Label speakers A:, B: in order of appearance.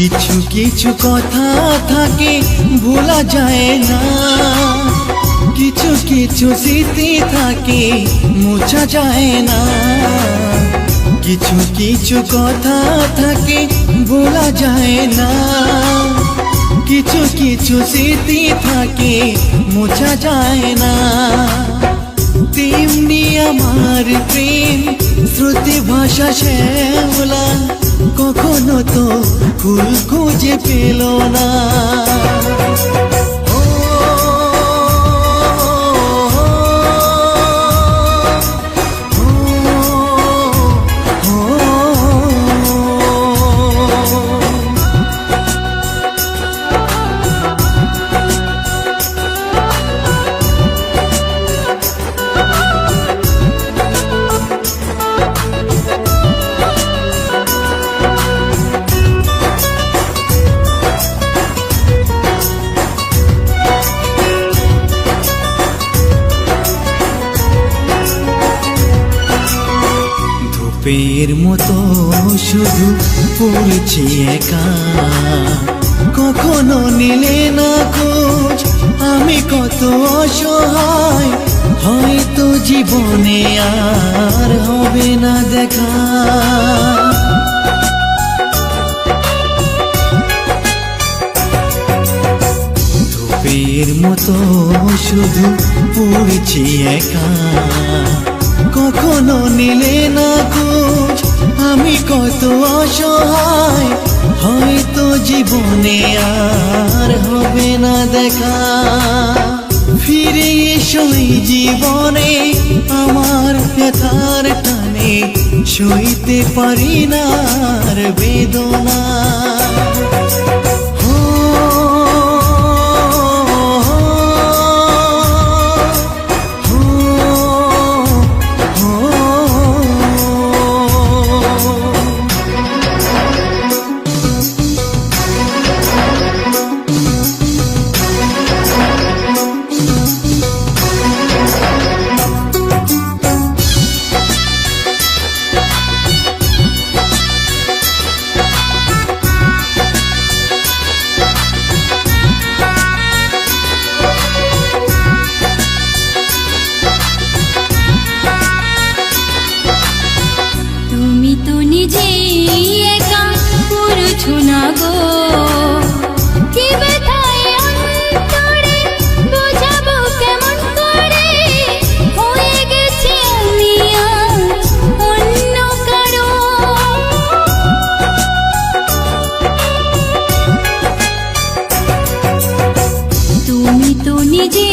A: কিছু কিছু কথা থাকে ভোলা যায় না, কিছু কিছু স্মৃতি থাকে মোছা যায় না। কিছু কিছু কথা থাকে ভোলা যায় না, কিছু কিছু স্মৃতি থাকে মোছা যায় না। তেমনি আমার প্রেম শ্রুতি ভাষা শ্যাওলা কখনো তো ফুল খুঁজে পেল না। ধূপের মতো শুধু পড়ছি একা, কখনো নিলে না খোঁজ আমি কত অসহায়, হয়তো জীবনে আর হবে না দেখা। ধূপের মতো শুধু পড়ছি একা, কখনো নিলে না খোঁজ আমি কত অসহায়, হয়তো জীবনে আর হবে না দেখা। ফিরে এসো এই জীবনে আমার ব্যথার টানে, সইতে পারি না আর বেদনা।
B: তুমি তো নিজে